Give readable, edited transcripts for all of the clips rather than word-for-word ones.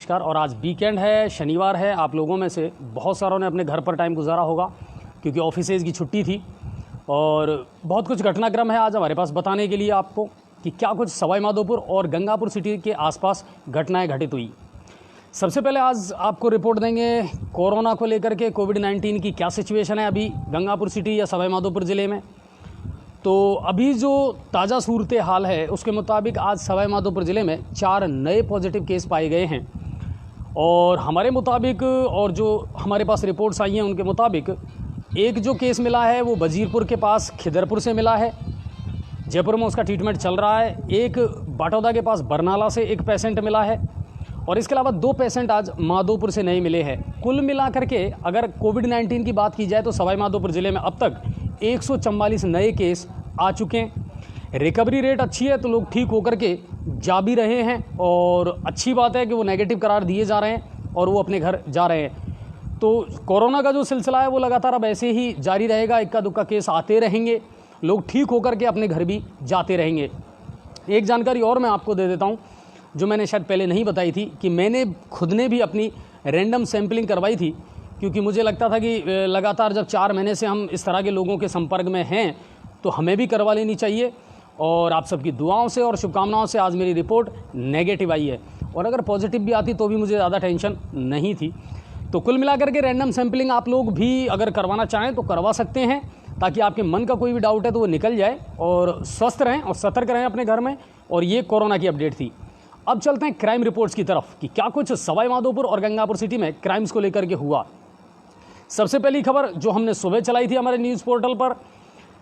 नमस्कार। और आज वीकेंड है, शनिवार है। आप लोगों में से बहुत सारों ने अपने घर पर टाइम गुजारा होगा क्योंकि ऑफिसेज की छुट्टी थी और बहुत कुछ घटनाक्रम है आज हमारे पास बताने के लिए आपको कि क्या कुछ सवाई माधोपुर और गंगापुर सिटी के आसपास घटनाएं घटित हुई। सबसे पहले आज आपको रिपोर्ट देंगे कोरोना को लेकर के, कोविड-19 की क्या सिचुएशन है अभी गंगापुर सिटी या सवाई माधोपुर ज़िले में। तो अभी जो ताज़ा सूरत हाल है उसके मुताबिक आज सवाई माधोपुर ज़िले में 4 नए पॉजिटिव केस पाए गए हैं और हमारे मुताबिक और जो हमारे पास रिपोर्ट्स आई हैं उनके मुताबिक एक जो केस मिला है वो वजीरपुर के पास खिदरपुर से मिला है, जयपुर में उसका ट्रीटमेंट चल रहा है। एक बाटौदा के पास बरनाला से एक पेशेंट मिला है और इसके अलावा 2 पेशेंट आज माधोपुर से नए मिले हैं। कुल मिलाकर के अगर कोविड-19 की बात की जाए तो सवाई माधोपुर ज़िले में अब तक 144 नए केस आ चुके हैं। रिकवरी रेट अच्छी है तो लोग ठीक होकर के जा भी रहे हैं और अच्छी बात है कि वो नेगेटिव करार दिए जा रहे हैं और वो अपने घर जा रहे हैं। तो कोरोना का जो सिलसिला है वो लगातार अब ऐसे ही जारी रहेगा, इक्का दुक्का केस आते रहेंगे, लोग ठीक होकर के अपने घर भी जाते रहेंगे। एक जानकारी और मैं आपको दे देता हूँ जो मैंने शायद पहले नहीं बताई थी कि मैंने खुद ने भी अपनी रैंडम सैम्पलिंग करवाई थी क्योंकि मुझे लगता था कि लगातार जब 4 महीने से हम इस तरह के लोगों के संपर्क में हैं तो हमें भी करवा लेनी चाहिए। और आप सबकी दुआओं से और शुभकामनाओं से आज मेरी रिपोर्ट नेगेटिव आई है और अगर पॉजिटिव भी आती तो भी मुझे ज़्यादा टेंशन नहीं थी। तो कुल मिलाकर के रैंडम सैम्पलिंग आप लोग भी अगर करवाना चाहें तो करवा सकते हैं ताकि आपके मन का कोई भी डाउट है तो वो निकल जाए और स्वस्थ रहें और सतर्क रहें अपने घर में। और ये कोरोना की अपडेट थी। अब चलते हैं क्राइम रिपोर्ट्स की तरफ कि क्या कुछ सवाई माधोपुर और गंगापुर सिटी में क्राइम्स को लेकर के हुआ। सबसे पहली खबर जो हमने सुबह चलाई थी हमारे न्यूज़ पोर्टल पर,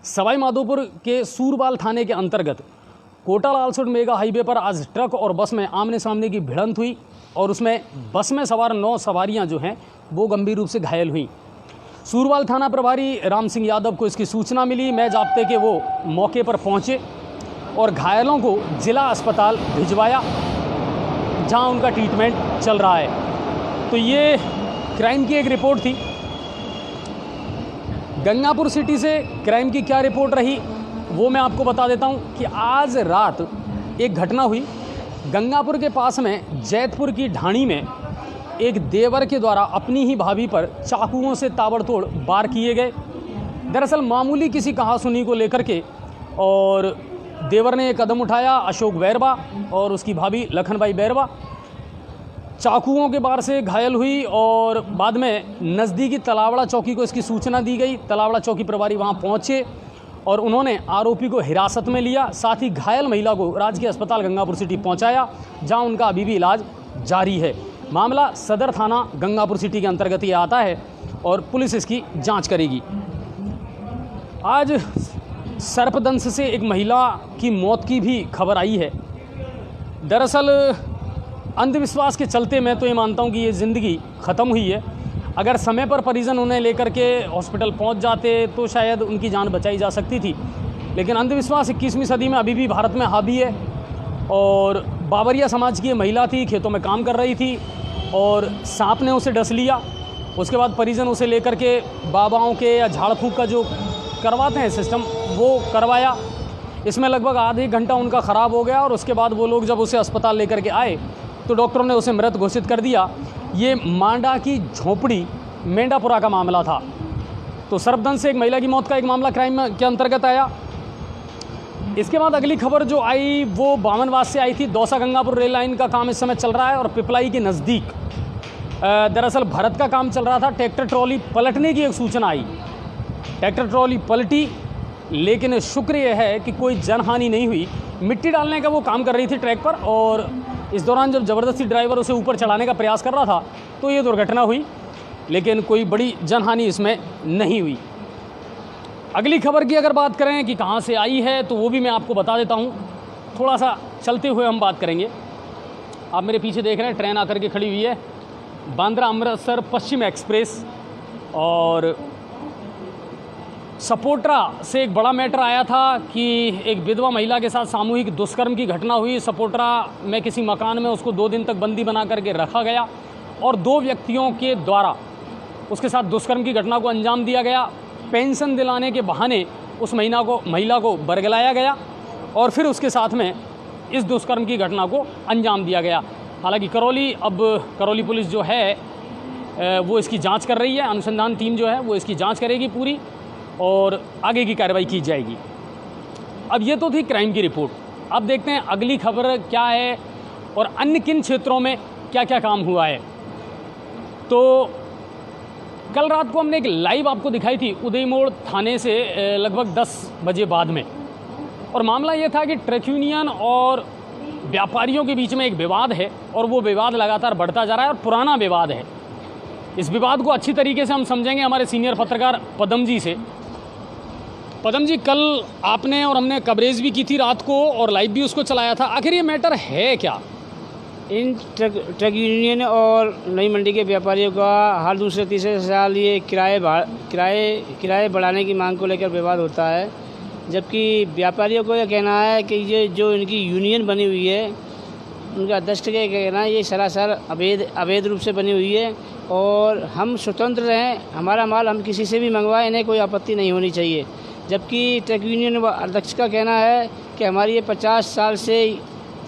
सवाई माधोपुर के सूरबाल थाने के अंतर्गत कोटा लालसोट मेगा हाईवे पर आज ट्रक और बस में आमने सामने की भिड़ंत हुई और उसमें बस में सवार 9 सवारियां जो हैं वो गंभीर रूप से घायल हुई। सूरबाल थाना प्रभारी राम सिंह यादव को इसकी सूचना मिली। मैं जाब्ते के वो मौके पर पहुंचे और घायलों को जिला अस्पताल भिजवाया जहां उनका ट्रीटमेंट चल रहा है। तो ये क्राइम की एक रिपोर्ट थी। गंगापुर सिटी से क्राइम की क्या रिपोर्ट रही वो मैं आपको बता देता हूं कि आज रात एक घटना हुई गंगापुर के पास में जैतपुर की ढाणी में। एक देवर के द्वारा अपनी ही भाभी पर चाकुओं से ताबड़तोड़ वार किए गए। दरअसल मामूली किसी कहासुनी को लेकर के और देवर ने एक कदम उठाया, अशोक बैरवा और उसकी भाभी लखनबाई बैरवा चाकुओं के वार से घायल हुई और बाद में नज़दीकी तलावड़ा चौकी को इसकी सूचना दी गई। तलावड़ा चौकी प्रभारी वहां पहुंचे और उन्होंने आरोपी को हिरासत में लिया, साथ ही घायल महिला को राजकीय अस्पताल गंगापुर सिटी पहुंचाया जहां उनका अभी भी इलाज जारी है। मामला सदर थाना गंगापुर सिटी के अंतर्गत ये आता है और पुलिस इसकी जाँच करेगी। आज सर्पदंश से एक महिला की मौत की भी खबर आई है। दरअसल अंधविश्वास के चलते मैं तो ये मानता हूँ कि ये ज़िंदगी ख़त्म हुई है। अगर समय पर परिजन उन्हें लेकर के हॉस्पिटल पहुँच जाते तो शायद उनकी जान बचाई जा सकती थी, लेकिन अंधविश्वास 21वीं सदी में अभी भी भारत में हावी है। और बावरिया समाज की ये महिला थी, खेतों में काम कर रही थी और सांप ने उसे डस लिया। उसके बाद परिजन उसे लेकर के बाबाओं के या झाड़ फूँक का जो करवाते हैं सिस्टम वो करवाया। इसमें लगभग आधे एक घंटा उनका ख़राब हो गया और उसके बाद वो लोग जब उसे अस्पताल लेकर के आए तो डॉक्टरों ने उसे मृत घोषित कर दिया। ये मांडा की झोपड़ी मेंढापुरा का मामला था। तो सर्पदंश से एक महिला की मौत का एक मामला क्राइम के अंतर्गत आया। इसके बाद अगली खबर जो आई वो बामनवास से आई थी। दौसा गंगापुर रेल लाइन का काम इस समय चल रहा है और पिपलाई के नज़दीक दरअसल भरत का काम चल रहा था। ट्रैक्टर ट्रॉली पलटने की एक सूचना आई। ट्रैक्टर ट्रॉली पलटी, लेकिन शुक्र यह है कि कोई जनहानि नहीं हुई। मिट्टी डालने का वो काम कर रही थी ट्रैक पर और इस दौरान जब ज़बरदस्ती ड्राइवर उसे ऊपर चढ़ाने का प्रयास कर रहा था तो ये दुर्घटना हुई, लेकिन कोई बड़ी जनहानि इसमें नहीं हुई। अगली खबर की अगर बात करें कि कहाँ से आई है तो वो भी मैं आपको बता देता हूँ। थोड़ा सा चलते हुए हम बात करेंगे। आप मेरे पीछे देख रहे हैं ट्रेन आकर के खड़ी हुई है, बांद्रा अमृतसर पश्चिम एक्सप्रेस। और सपोट्रा से एक बड़ा मैटर आया था कि एक विधवा महिला के साथ सामूहिक दुष्कर्म की घटना हुई। सपोट्रा में किसी मकान में उसको 2 दिन तक बंदी बना करके रखा गया और 2 व्यक्तियों के द्वारा उसके साथ दुष्कर्म की घटना को अंजाम दिया गया। पेंशन दिलाने के बहाने उस महिला को बरगलाया गया और फिर उसके साथ में इस दुष्कर्म की घटना को अंजाम दिया गया। हालांकि करौली पुलिस जो है वो इसकी जांच कर रही है। अनुसंधान टीम जो है वो इसकी जांच करेगी पूरी और आगे की कार्रवाई की जाएगी। अब ये तो थी क्राइम की रिपोर्ट। अब देखते हैं अगली खबर क्या है और अन्य किन क्षेत्रों में क्या क्या काम हुआ है। तो कल रात को हमने एक लाइव आपको दिखाई थी उदय मोड़ थाने से लगभग 10 बजे बाद में, और मामला ये था कि ट्रक यूनियन और व्यापारियों के बीच में एक विवाद है और वो विवाद लगातार बढ़ता जा रहा है और पुराना विवाद है। इस विवाद को अच्छी तरीके से हम समझेंगे हमारे सीनियर पत्रकार पदम जी से। पदम जी, कल आपने और हमने कवरेज भी की थी रात को और लाइव भी उसको चलाया था। आखिर ये मैटर है क्या? इन ट्रक यूनियन और नई मंडी के व्यापारियों का हर दूसरे तीसरे साल ये किराए बढ़ाने की मांग को लेकर विवाद होता है, जबकि व्यापारियों को यह कहना है कि ये जो इनकी यूनियन बनी हुई है, उनका अध्यक्ष का कहना है ये सरासर अवैध रूप से बनी हुई है और हम स्वतंत्र रहें, हमारा माल हम किसी से भी मंगवाएं, इन्हें कोई आपत्ति नहीं होनी चाहिए। जबकि ट्रक यूनियन अध्यक्ष का कहना है कि हमारी ये 50 साल से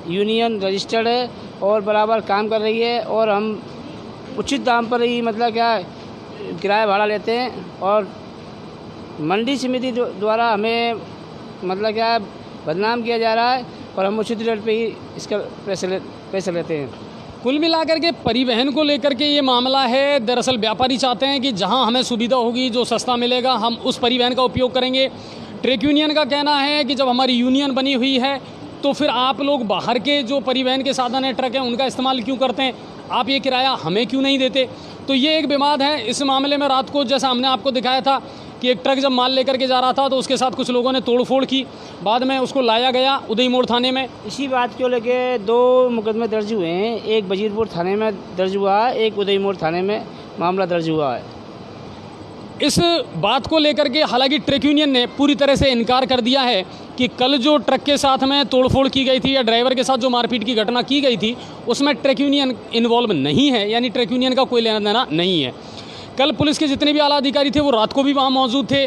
यूनियन रजिस्टर्ड है और बराबर काम कर रही है और हम उचित दाम पर ही मतलब क्या किराया भाड़ा लेते हैं और मंडी समिति द्वारा हमें मतलब क्या बदनाम किया जा रहा है और हम उचित रेट पे ही इसका पैसे लेते हैं। कुल मिलाकर के परिवहन को लेकर के ये मामला है। दरअसल व्यापारी चाहते हैं कि जहां हमें सुविधा होगी, जो सस्ता मिलेगा, हम उस परिवहन का उपयोग करेंगे। ट्रक यूनियन का कहना है कि जब हमारी यूनियन बनी हुई है तो फिर आप लोग बाहर के जो परिवहन के साधन है, ट्रक हैं, उनका इस्तेमाल क्यों करते हैं, आप ये किराया हमें क्यों नहीं देते। तो ये एक विवाद है। इस मामले में रात को जैसा हमने आपको दिखाया था कि एक ट्रक जब माल लेकर के जा रहा था तो उसके साथ कुछ लोगों ने तोड़फोड़ की, बाद में उसको लाया गया उदय मोड़ थाने में। इसी बात को लेके 2 मुकदमे दर्ज हुए हैं, एक वजीरपुर थाने में दर्ज हुआ है, एक उदय मोड़ थाने में मामला दर्ज हुआ है। इस बात को लेकर के हालांकि ट्रक यूनियन ने पूरी तरह से इनकार कर दिया है कि कल जो ट्रक के साथ में तोड़फोड़ की गई थी या ड्राइवर के साथ जो मारपीट की घटना की गई थी उसमें ट्रक यूनियन इन्वॉल्व नहीं है, यानी ट्रक यूनियन का कोई लेना देना नहीं है। कल पुलिस के जितने भी आला अधिकारी थे वो रात को भी वहाँ मौजूद थे।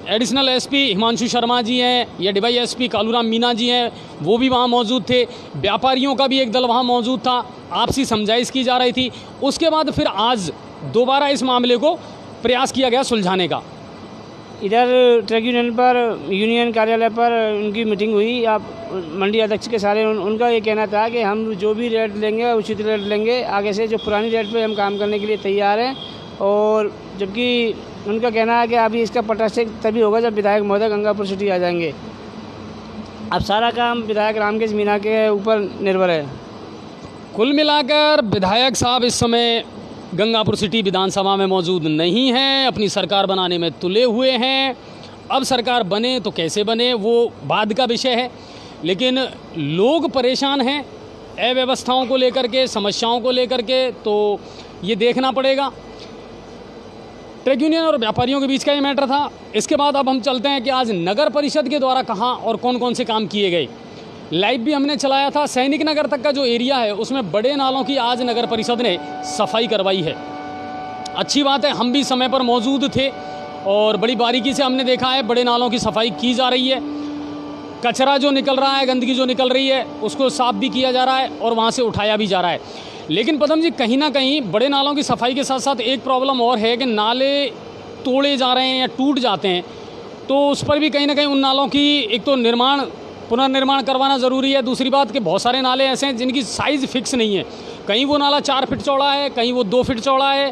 एडिशनल एसपी हिमांशु शर्मा जी हैं या DYSP कालूराम मीना जी हैं, वो भी वहाँ मौजूद थे। व्यापारियों का भी एक दल वहाँ मौजूद था, आपसी समझाइश की जा रही थी। उसके बाद फिर आज दोबारा इस मामले को प्रयास किया गया सुलझाने का। इधर ट्रक यूनियन कार्यालय पर उनकी मीटिंग हुई, आप मंडी अध्यक्ष के सारे उनका ये कहना था कि हम जो भी रेट लेंगे उचित रेट लेंगे, आगे से जो पुरानी रेट पे हम काम करने के लिए तैयार हैं। और जबकि उनका कहना है कि अभी इसका पटाक्षेप तभी होगा जब विधायक महोदय गंगापुर सिटी आ जाएंगे। अब सारा काम विधायक रामकेश मीणा के ऊपर निर्भर है। कुल मिलाकर विधायक साहब इस समय गंगापुर सिटी विधानसभा में मौजूद नहीं हैं, अपनी सरकार बनाने में तुले हुए हैं। अब सरकार बने तो कैसे बने वो बाद का विषय है, लेकिन लोग परेशान हैं अव्यवस्थाओं को लेकर के, समस्याओं को लेकर के, तो ये देखना पड़ेगा। ट्रक यूनियन और व्यापारियों के बीच का ये मैटर था। इसके बाद अब हम चलते हैं कि आज नगर परिषद के द्वारा कहाँ और कौन कौन से काम किए गए। लाइव भी हमने चलाया था। सैनिक नगर तक का जो एरिया है उसमें बड़े नालों की आज नगर परिषद ने सफाई करवाई है। अच्छी बात है, हम भी समय पर मौजूद थे और बड़ी बारीकी से हमने देखा है बड़े नालों की सफाई की जा रही है। कचरा जो निकल रहा है, गंदगी जो निकल रही है, उसको साफ भी किया जा रहा है और वहाँ से उठाया भी जा रहा है। लेकिन पदम जी, कहीं ना कहीं बड़े नालों की सफाई के साथ साथ एक प्रॉब्लम और है कि नाले तोड़े जा रहे हैं या टूट जाते हैं, तो उस पर भी कहीं ना कहीं उन नालों की एक तो पुनर्निर्माण करवाना ज़रूरी है। दूसरी बात कि बहुत सारे नाले ऐसे हैं जिनकी साइज़ फिक्स नहीं है, कहीं वो नाला 4 फीट चौड़ा है, कहीं वो 2 फीट चौड़ा है,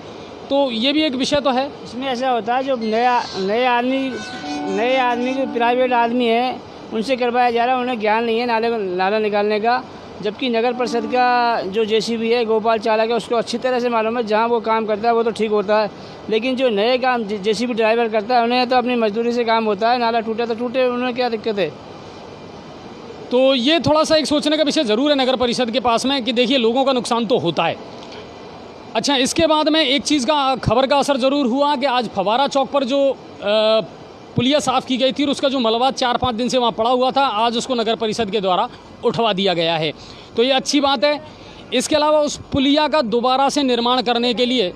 तो ये भी एक विषय तो है। इसमें ऐसा होता है जो नए आदमी जो प्राइवेट आदमी है उनसे करवाया जा रहा है, उन्हें ज्ञान नहीं है नाला निकालने का। जबकि नगर परिषद का जो JCB है, गोपाल चालक है, उसको अच्छी तरह से मालूम है जहाँ वो काम करता है वो तो ठीक होता है, लेकिन जो नए काम JCB ड्राइवर करता है उन्हें तो अपनी मजदूरी से काम होता है। नाला टूटे तो टूटे, उन्हें क्या दिक्कत है। तो ये थोड़ा सा एक सोचने का विषय ज़रूर है नगर परिषद के पास में कि देखिए लोगों का नुकसान तो होता है। अच्छा, इसके बाद में एक चीज़ का खबर का असर ज़रूर हुआ कि आज फवारा चौक पर जो पुलिया साफ़ की गई थी और उसका जो मलबा 4-5 दिन से वहाँ पड़ा हुआ था, आज उसको नगर परिषद के द्वारा उठवा दिया गया है, तो ये अच्छी बात है। इसके अलावा उस पुलिया का दोबारा से निर्माण करने के लिए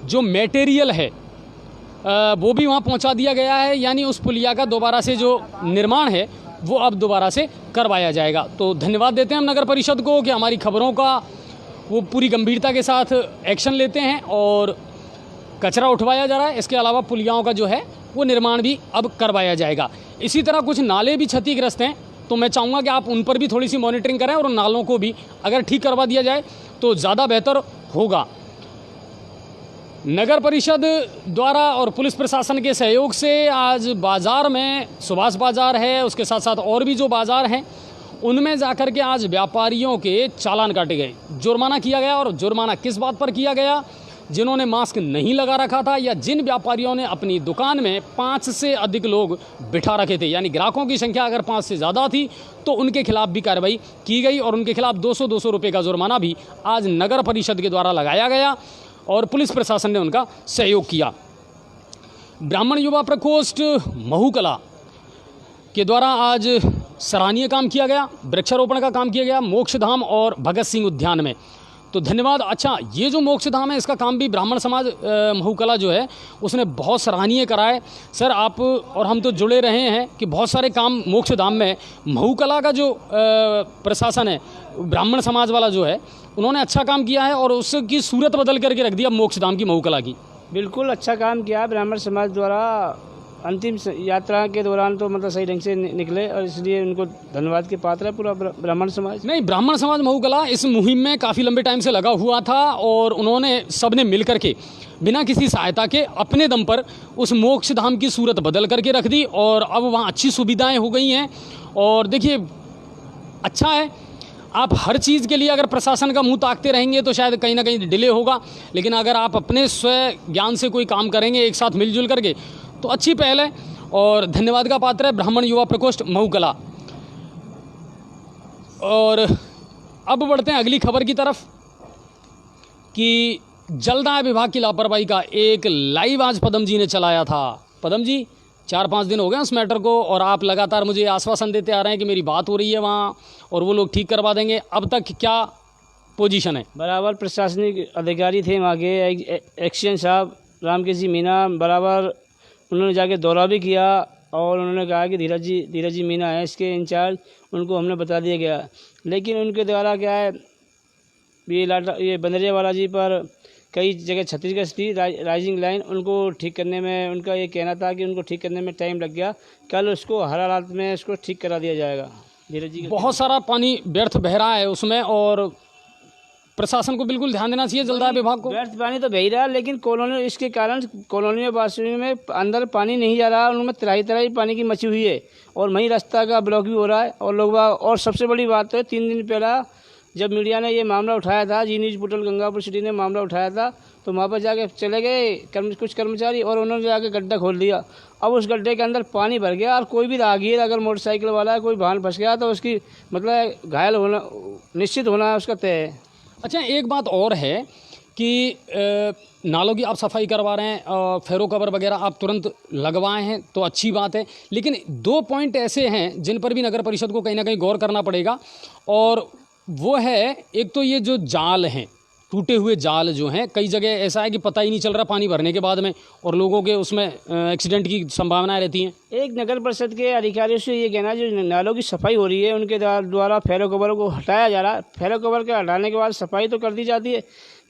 जो मटेरियल है वो भी वहाँ पहुँचा दिया गया है, यानी उस पुलिया का दोबारा से जो निर्माण है वो अब दोबारा से करवाया जाएगा। तो धन्यवाद देते हैं हम नगर परिषद को कि हमारी खबरों का वो पूरी गंभीरता के साथ एक्शन लेते हैं और कचरा उठवाया जा रहा है। इसके अलावा पुलियाओं का जो है वो निर्माण भी अब करवाया जाएगा। इसी तरह कुछ नाले भी क्षतिग्रस्त हैं, तो मैं चाहूँगा कि आप उन पर भी थोड़ी सी मॉनिटरिंग करें और उन नालों को भी अगर ठीक करवा दिया जाए तो ज़्यादा बेहतर होगा। नगर परिषद द्वारा और पुलिस प्रशासन के सहयोग से आज बाज़ार में सुभाष बाज़ार है, उसके साथ साथ और भी जो बाज़ार हैं उनमें जाकर के आज व्यापारियों के चालान काटे गए, जुर्माना किया गया। और जुर्माना किस बात पर किया गया? जिन्होंने मास्क नहीं लगा रखा था या जिन व्यापारियों ने अपनी दुकान में 5 से अधिक लोग बिठा रखे थे, यानी ग्राहकों की संख्या अगर 5 से ज़्यादा थी तो उनके खिलाफ भी कार्रवाई की गई और उनके खिलाफ 200 रुपये का जुर्माना भी आज नगर परिषद के द्वारा लगाया गया और पुलिस प्रशासन ने उनका सहयोग किया। ब्राह्मण युवा प्रकोष्ठ महूकला के द्वारा आज सराहनीय काम किया गया, वृक्षारोपण का काम किया गया मोक्षधाम और भगत सिंह उद्यान में, तो धन्यवाद। अच्छा, ये जो मोक्षधाम है इसका काम भी ब्राह्मण समाज महूकला जो है उसने बहुत सराहनीय करा है। सर, आप और हम तो जुड़े रहे हैं कि बहुत सारे काम मोक्षधाम में महूकला का जो प्रशासन है ब्राह्मण समाज वाला जो है उन्होंने अच्छा काम किया है और उसकी सूरत बदल करके रख दिया मोक्षधाम की महूकला की। बिल्कुल अच्छा काम किया ब्राह्मण समाज द्वारा। अंतिम यात्रा के दौरान तो मतलब सही ढंग से निकले और इसलिए उनको धन्यवाद के पात्र है पूरा ब्राह्मण समाज। नहीं, ब्राह्मण समाज महूकला इस मुहिम में काफ़ी लंबे टाइम से लगा हुआ था और उन्होंने सबने मिल करके बिना किसी सहायता के अपने दम पर उस मोक्षधाम की सूरत बदल करके रख दी और अब वहाँ अच्छी सुविधाएं हो गई हैं। और देखिए, अच्छा है, आप हर चीज़ के लिए अगर प्रशासन का मुंह ताकते रहेंगे तो शायद कहीं ना कहीं डिले होगा, लेकिन अगर आप अपने स्वयं ज्ञान से कोई काम करेंगे एक साथ मिलजुल करके तो अच्छी पहल है और धन्यवाद का पात्र है ब्राह्मण युवा प्रकोष्ठ महूकला। और अब बढ़ते हैं अगली खबर की तरफ कि जलदाय विभाग की लापरवाही का एक लाइव आज पदम जी ने चलाया था। पदम जी, 4-5 दिन हो गए उस मैटर को और आप लगातार मुझे आश्वासन देते आ रहे हैं कि मेरी बात हो रही है वहाँ और वो लोग ठीक करवा देंगे। अब तक क्या पोजीशन है? बराबर प्रशासनिक अधिकारी थे वहाँ के एक्शन साहब रामकेश जी मीना, बराबर उन्होंने जाके दौरा भी किया और उन्होंने कहा कि धीरज जी मीना है इसके इंचार्ज, उनको हमने बता दिया गया। लेकिन उनके द्वारा क्या है, ये बंदरिया वाला जी पर कई जगह क्षतिग्रस्त थी राइजिंग लाइन, उनको ठीक करने में उनका ये कहना था कि उनको ठीक करने में टाइम लग गया। कल उसको हर हालत में इसको ठीक करा दिया जाएगा। धीरज जी, बहुत सारा पानी व्यर्थ बह रहा है उसमें और प्रशासन को बिल्कुल ध्यान देना चाहिए, जलदाय विभाग को। व्यर्थ पानी तो बह ही रहा है, लेकिन कॉलोनी इसके कारण कॉलोनी में वासियों में अंदर पानी नहीं जा रहा, उनमें तराई पानी की मची हुई है और वहीं रास्ता का ब्लॉक भी हो रहा है। और लोग और सबसे बड़ी बात तो है, 3 दिन पहला जब मीडिया ने ये मामला उठाया था, जी न्यूज़ पोर्टल गंगापुर सिटी ने मामला उठाया था, तो वहाँ पर जाके चले गए कुछ कर्मचारी और उन्होंने जाके गड्ढा खोल दिया। अब उस गड्ढे के अंदर पानी भर गया और कोई भी राहगीर अगर मोटरसाइकिल वाला है कोई वाहन फंस गया तो उसकी मतलब घायल होना निश्चित होना उसका तय है। अच्छा, एक बात और है कि नालों की आप सफाई करवा रहे हैं, फेरो कवर वगैरह आप तुरंत लगवाए हैं तो अच्छी बात है, लेकिन 2 पॉइंट ऐसे हैं जिन पर भी नगर परिषद को कहीं ना कहीं गौर करना पड़ेगा। और वो है, एक तो ये जो जाल हैं, टूटे हुए जाल जो हैं, कई जगह ऐसा है कि पता ही नहीं चल रहा पानी भरने के बाद में और लोगों के उसमें एक्सीडेंट की संभावनाएं रहती हैं। एक नगर परिषद के अधिकारियों से ये कहना, जो नालों की सफाई हो रही है उनके द्वारा फेरो कवरों को हटाया जा रहा है। फेरो कवर के हटाने के बाद सफाई तो कर दी जाती है,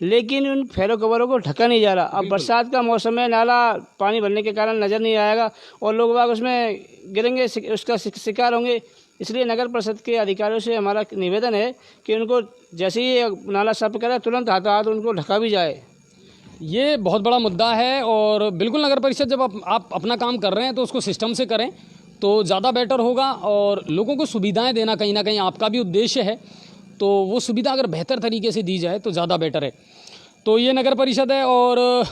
लेकिन उन फेरो कवरों को ढका नहीं जा रहा। अब बरसात का मौसम है, नाला पानी भरने के कारण नज़र नहीं आएगा और लोग बाग उसमें गिरेंगे, उसका शिकार होंगे। इसलिए नगर परिषद के अधिकारियों से हमारा निवेदन है कि उनको जैसे ही नाला साफ करें तुरंत हाथ उनको ढका भी जाए। ये बहुत बड़ा मुद्दा है और बिल्कुल नगर परिषद जब आप अपना काम कर रहे हैं तो उसको सिस्टम से करें तो ज़्यादा बेटर होगा और लोगों को सुविधाएं देना कहीं ना कहीं आपका भी उद्देश्य है, तो वो सुविधा अगर बेहतर तरीके से दी जाए तो ज़्यादा बेटर है। तो ये नगर परिषद है और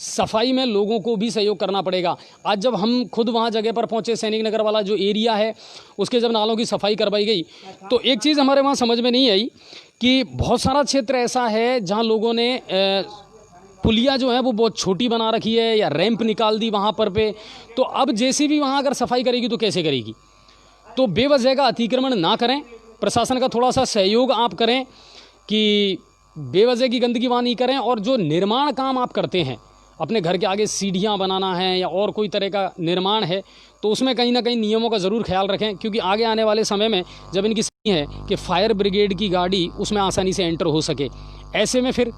सफाई में लोगों को भी सहयोग करना पड़ेगा। आज जब हम खुद वहाँ जगह पर पहुँचे, सैनिक नगर वाला जो एरिया है उसके जब नालों की सफाई करवाई गई तो एक चीज़ हमारे वहाँ समझ में नहीं आई कि बहुत सारा क्षेत्र ऐसा है जहाँ लोगों ने पुलिया जो है वो बहुत छोटी बना रखी है या रैंप निकाल दी वहाँ पर पे, तो अब जेसीबी वहाँ अगर सफाई करेगी तो कैसे करेगी? तो बेवजह का अतिक्रमण ना करें, प्रशासन का थोड़ा सा सहयोग आप करें कि बेवजह की गंदगी वहाँ नहीं करें। और जो निर्माण काम आप करते हैं, अपने घर के आगे सीढ़ियाँ बनाना है या और कोई तरह का निर्माण है, तो उसमें कहीं ना कहीं नियमों का ज़रूर ख्याल रखें, क्योंकि आगे आने वाले समय में जब इनकी सही है कि फायर ब्रिगेड की गाड़ी उसमें आसानी से एंटर हो सके, ऐसे में फिर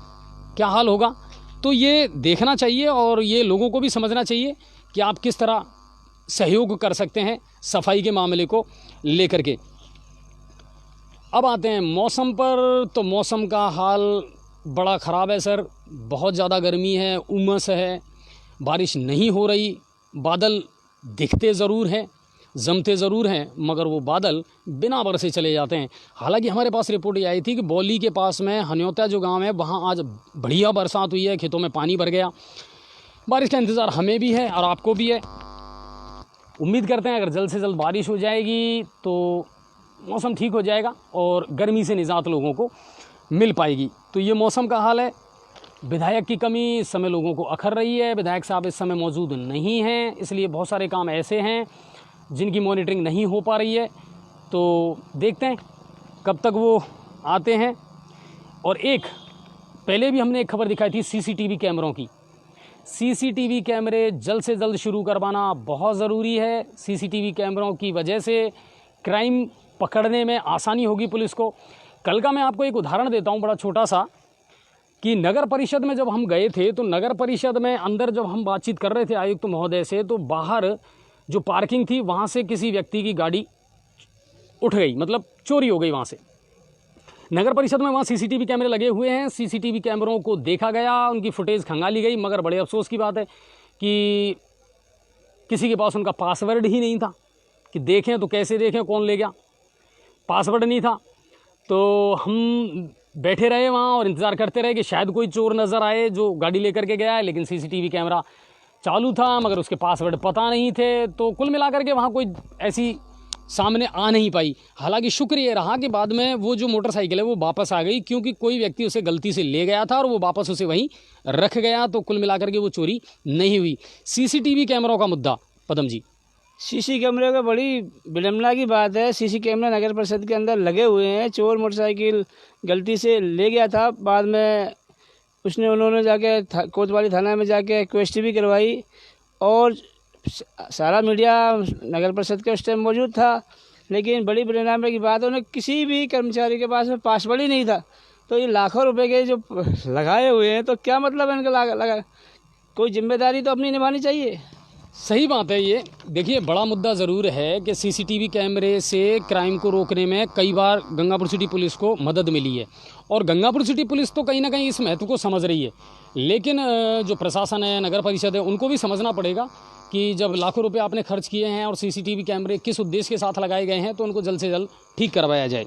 क्या हाल होगा। तो ये देखना चाहिए और ये लोगों को भी समझना चाहिए कि आप किस तरह सहयोग कर सकते हैं सफाई के मामले को लेकर के। अब आते हैं मौसम पर, तो मौसम का हाल बड़ा ख़राब है सर, बहुत ज़्यादा गर्मी है, उमस है, बारिश नहीं हो रही, बादल दिखते ज़रूर हैं, जमते ज़रूर हैं, मगर वो बादल बिना बरसे चले जाते हैं। हालांकि हमारे पास रिपोर्ट ये आई थी कि बौली के पास में हन्योता जो गांव है वहाँ आज बढ़िया बरसात हुई है, खेतों में पानी भर गया। बारिश का इंतज़ार हमें भी है और आपको भी है। उम्मीद करते हैं अगर जल्द से जल्द बारिश हो जाएगी तो मौसम ठीक हो जाएगा और गर्मी से निजात लोगों को मिल पाएगी। तो ये मौसम का हाल है। विधायक की कमी इस समय लोगों को अखर रही है। विधायक साहब इस समय मौजूद नहीं हैं, इसलिए बहुत सारे काम ऐसे हैं जिनकी मॉनिटरिंग नहीं हो पा रही है। तो देखते हैं कब तक वो आते हैं। और एक पहले भी हमने एक खबर दिखाई थी सीसीटीवी कैमरों की। सीसीटीवी कैमरे जल्द से जल्द शुरू करवाना बहुत ज़रूरी है। सीसीटीवी कैमरों की वजह से क्राइम पकड़ने में आसानी होगी पुलिस को। कल का मैं आपको एक उदाहरण देता हूँ बड़ा छोटा सा, कि नगर परिषद में जब हम गए थे तो नगर परिषद में अंदर जब हम बातचीत कर रहे थे आयुक्त महोदय से, तो बाहर जो पार्किंग थी वहाँ से किसी व्यक्ति की गाड़ी उठ गई, मतलब चोरी हो गई वहाँ से। नगर परिषद में वहाँ सीसीटीवी कैमरे लगे हुए हैं, सीसीटीवी कैमरों को देखा गया, उनकी फुटेज खंगाली गई, मगर बड़े अफसोस की बात है कि किसी के पास उनका पासवर्ड ही नहीं था कि देखें तो कैसे देखें, कौन ले गया, पासवर्ड नहीं था। तो हम बैठे रहे वहाँ और इंतज़ार करते रहे कि शायद कोई चोर नज़र आए जो गाड़ी लेकर के गया है, लेकिन सीसीटीवी कैमरा चालू था मगर उसके पासवर्ड पता नहीं थे। तो कुल मिलाकर के वहाँ कोई ऐसी सामने आ नहीं पाई। हालांकि शुक्र ये रहा कि बाद में वो जो मोटरसाइकिल है वो वापस आ गई, क्योंकि कोई व्यक्ति उसे गलती से ले गया था और वो वापस उसे वहीं रख गया। तो कुल मिलाकर के वो चोरी नहीं हुई। सीसीटीवी कैमरों का मुद्दा पदम जी। सीसी कैमरे का बड़ी विडम्बना की बात है। सीसी कैमरे नगर परिषद के अंदर लगे हुए हैं। चोर मोटरसाइकिल गलती से ले गया था, बाद में उन्होंने जाके कोतवाली थाना में जाके क्वेश्चन भी करवाई और सारा मीडिया नगर परिषद के उस टाइम मौजूद था। लेकिन बड़ी विडम्बना की बात है, उन्हें किसी भी कर्मचारी के पास में पासवर्ड ही नहीं था। तो ये लाखों रुपए के जो लगाए हुए हैं, तो क्या मतलब है इनका लगा कोई जिम्मेदारी तो अपनी निभानी चाहिए। सही बात है। ये देखिए बड़ा मुद्दा ज़रूर है कि सीसीटीवी कैमरे से क्राइम को रोकने में कई बार गंगापुर सिटी पुलिस को मदद मिली है और गंगापुर सिटी पुलिस तो कहीं ना कहीं इस महत्व को समझ रही है। लेकिन जो प्रशासन है, नगर परिषद है, उनको भी समझना पड़ेगा कि जब लाखों रुपए आपने खर्च किए हैं और सीसीटीवी कैमरे किस उद्देश्य के साथ लगाए गए हैं, तो उनको जल्द से जल्द ठीक करवाया जाए।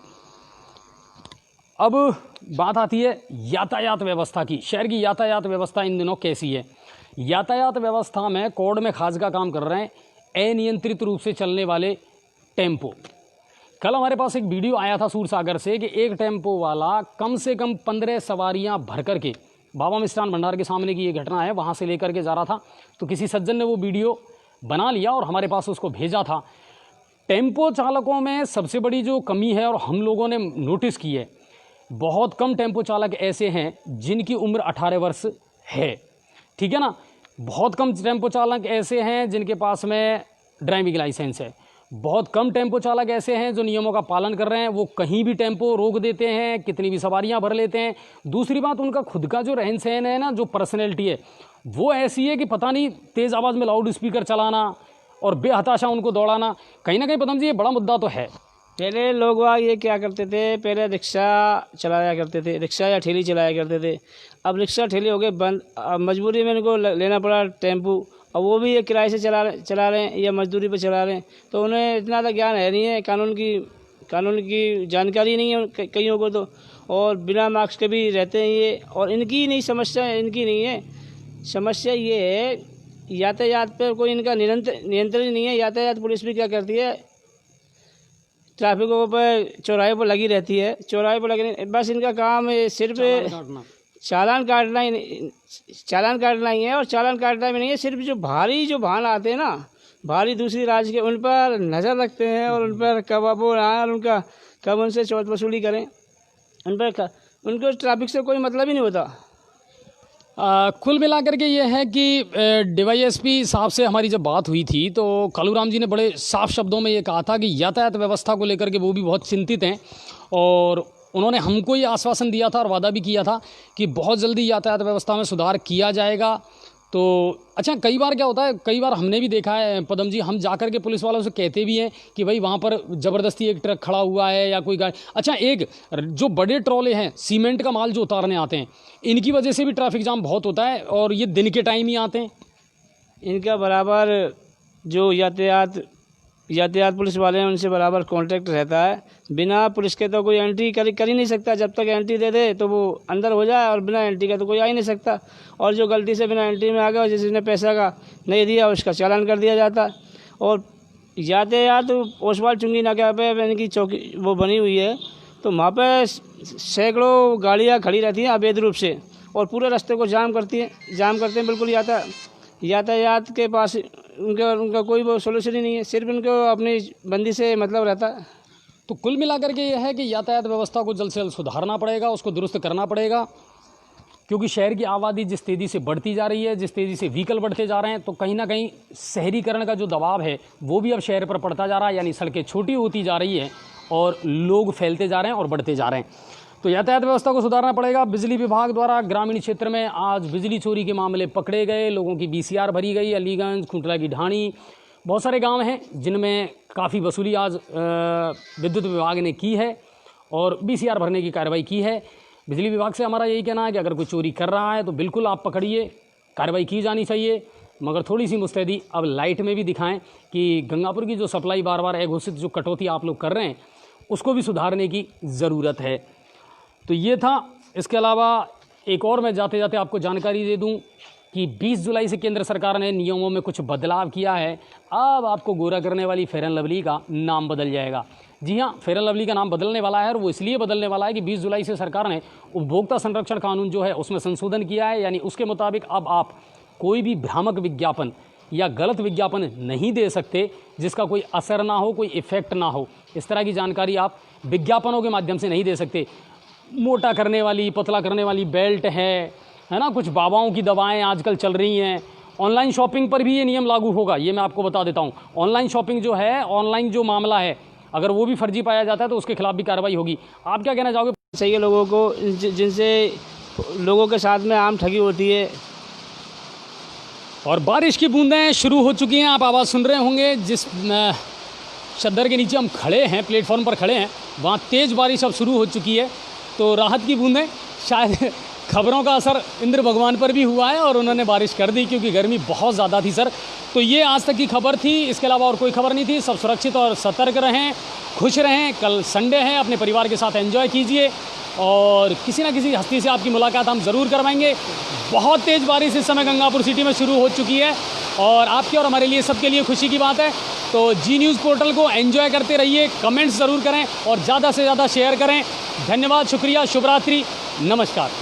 अब बात आती है यातायात व्यवस्था की। शहर की यातायात व्यवस्था इन दिनों कैसी है? यातायात व्यवस्था में कोड में खास का काम कर रहे हैं अनियंत्रित रूप से चलने वाले टेम्पो। कल हमारे पास एक वीडियो आया था सूरसागर से कि एक टेम्पो वाला कम से कम 15 सवारियां भर करके बाबा मिष्ठान भंडार के सामने की ये घटना है, वहाँ से लेकर के जा रहा था। तो किसी सज्जन ने वो वीडियो बना लिया और हमारे पास उसको भेजा था। टेम्पो चालकों में सबसे बड़ी जो कमी है और हम लोगों ने नोटिस की है, बहुत कम टेम्पो चालक ऐसे हैं जिनकी उम्र 18 वर्ष है। ठीक है ना। बहुत कम टेम्पो चालक ऐसे हैं जिनके पास में ड्राइविंग लाइसेंस है। बहुत कम टेम्पो चालक ऐसे हैं जो नियमों का पालन कर रहे हैं। वो कहीं भी टेम्पो रोक देते हैं, कितनी भी सवारियां भर लेते हैं। दूसरी बात, उनका खुद का जो रहन सहन है ना, जो पर्सनैलिटी है, वो ऐसी है कि पता नहीं तेज़ आवाज़ में लाउड स्पीकर चलाना और बेहताशा उनको दौड़ाना, कहीं ना कहीं पदम जी ये बड़ा मुद्दा तो है। पहले लोग वहाँ ये क्या करते थे, पहले रिक्शा चलाया करते थे, रिक्शा या ठेली चलाया करते थे। अब रिक्शा ठेली हो गए बंद, अब मजबूरी में इनको लेना पड़ा टेम्पू, और वो भी ये किराए से चला रहे हैं या मजदूरी पे चला रहे हैं। तो उन्हें इतना तो ज्ञान है नहीं है, कानून की जानकारी नहीं है कईयों को तो, और बिना मार्क्स के भी रहते हैं ये। और इनकी नहीं समस्या, इनकी नहीं है समस्या, ये है यातायात पर कोई इनका नियंत्रण नहीं है। यातायात पुलिस भी क्या करती है, ट्रैफिकों पर चौराहे पर लगी रहती है, चौराहे पर लगी, बस इनका काम सिर्फ चालान काटना ही है। और चालान काटना भी नहीं है, सिर्फ जो भारी जो वाहन आते हैं ना, भारी दूसरी राज्य के, उन पर नज़र रखते हैं और उन पर कब वो आए और उनका कब उनसे चौथ वसूली करें, उनको ट्रैफिक से कोई मतलब ही नहीं होता। कुल मिलाकर के ये है कि डीवाईएसपी साहब से हमारी जब बात हुई थी तो कालूराम जी ने बड़े साफ शब्दों में ये कहा था कि यातायात व्यवस्था को लेकर के वो भी बहुत चिंतित हैं और उन्होंने हमको ये आश्वासन दिया था और वादा भी किया था कि बहुत जल्दी यातायात व्यवस्था में सुधार किया जाएगा। तो अच्छा, कई बार क्या होता है, कई बार हमने भी देखा है पदम जी, हम जाकर के पुलिस वालों से कहते भी हैं कि भाई वहाँ पर ज़बरदस्ती एक ट्रक खड़ा हुआ है या कोई गाड़ी। अच्छा, एक जो बड़े ट्रॉले हैं सीमेंट का माल जो उतारने आते हैं, इनकी वजह से भी ट्रैफिक जाम बहुत होता है और ये दिन के टाइम ही आते हैं। इनका बराबर जो यातायात पुलिस वाले हैं उनसे बराबर कांटेक्ट रहता है। बिना पुलिस के तो कोई एंट्री कर ही नहीं सकता। जब तक एंट्री दे दे तो वो अंदर हो जाए और बिना एंट्री का तो कोई आ ही नहीं सकता। और जो गलती से बिना एंट्री में आ गया, जिसने पैसा का नहीं दिया उसका चालान कर दिया जाता है। और यातायात ओसवाल चुंगी नाका पे यानी कि चौकी वो बनी हुई है, तो वहाँ पे सैकड़ों गाड़ियाँ खड़ी रहती हैं अवैध रूप से और पूरे रास्ते को जाम करते हैं बिल्कुल। यातायात के पास उनका कोई वो सोल्यूशन ही नहीं है, सिर्फ उनको अपनी बंदी से मतलब रहता है। तो कुल मिलाकर के ये है कि यातायात व्यवस्था को जल्द से जल्द सुधारना पड़ेगा, उसको दुरुस्त करना पड़ेगा, क्योंकि शहर की आबादी जिस तेज़ी से बढ़ती जा रही है, जिस तेज़ी से व्हीकल बढ़ते जा रहे हैं, तो कहीं ना कहीं शहरीकरण का जो दबाव है वो भी अब शहर पर पड़ता जा रहा है। यानी सड़कें छोटी होती जा रही हैं और लोग फैलते जा रहे हैं और बढ़ते जा रहे हैं। तो यातायात व्यवस्था को सुधारना पड़ेगा। बिजली विभाग द्वारा ग्रामीण क्षेत्र में आज बिजली चोरी के मामले पकड़े गए, लोगों की बीसीआर भरी गई। अलीगंज, खुंटला की ढाणी, बहुत सारे गांव हैं जिनमें काफ़ी वसूली आज विद्युत विभाग ने की है और बीसीआर भरने की कार्रवाई की है। बिजली विभाग से हमारा यही कहना है कि अगर कोई चोरी कर रहा है तो बिल्कुल आप पकड़िए, कार्रवाई की जानी चाहिए, मगर थोड़ी सी मुस्तैदी अब लाइट में भी दिखाएं कि गंगापुर की जो सप्लाई बार बार अघोषित जो कटौती आप लोग कर रहे हैं उसको भी सुधारने की ज़रूरत है। तो ये था। इसके अलावा एक और मैं जाते जाते आपको जानकारी दे दूं कि 20 जुलाई से केंद्र सरकार ने नियमों में कुछ बदलाव किया है। अब आपको गोरा करने वाली फेयर एंड लवली का नाम बदल जाएगा। जी हाँ, फेयर एंड लवली का नाम बदलने वाला है और वो इसलिए बदलने वाला है कि 20 जुलाई से सरकार ने उपभोक्ता संरक्षण कानून जो है उसमें संशोधन किया है। यानी उसके मुताबिक अब आप कोई भी भ्रामक विज्ञापन या गलत विज्ञापन नहीं दे सकते जिसका कोई असर ना हो, कोई इफेक्ट ना हो। इस तरह की जानकारी आप विज्ञापनों के माध्यम से नहीं दे सकते। मोटा करने वाली, पतला करने वाली बेल्ट है ना, कुछ बाबाओं की दवाएं आजकल चल रही हैं। ऑनलाइन शॉपिंग पर भी ये नियम लागू होगा, ये मैं आपको बता देता हूँ। ऑनलाइन शॉपिंग जो है, ऑनलाइन जो मामला है, अगर वो भी फर्जी पाया जाता है तो उसके खिलाफ भी कार्रवाई होगी। आप क्या कहना चाहोगे? चाहिए लोगों को, जिनसे लोगों के साथ में आम ठगी होती है। और बारिश की बूंदें शुरू हो चुकी हैं, आप आवाज़ सुन रहे होंगे। जिस चद्दर के नीचे हम खड़े हैं, प्लेटफॉर्म पर खड़े हैं, वहाँ तेज़ बारिश अब शुरू हो चुकी है। तो राहत की बूंदें, शायद खबरों का असर इंद्र भगवान पर भी हुआ है और उन्होंने बारिश कर दी, क्योंकि गर्मी बहुत ज़्यादा थी सर। तो ये आज तक की खबर थी, इसके अलावा और कोई खबर नहीं थी। सब सुरक्षित और सतर्क रहें, खुश रहें। कल संडे है, अपने परिवार के साथ एंजॉय कीजिए और किसी न किसी हस्ती से आपकी मुलाकात हम ज़रूर करवाएंगे। बहुत तेज़ बारिश इस समय गंगापुर सिटी में शुरू हो चुकी है और आपके और हमारे लिए, सबके लिए खुशी की बात है। तो जी न्यूज़ पोर्टल को एंजॉय करते रहिए, कमेंट्स ज़रूर करें और ज़्यादा से ज़्यादा शेयर करें। धन्यवाद, शुक्रिया, शुभ रात्रि, नमस्कार।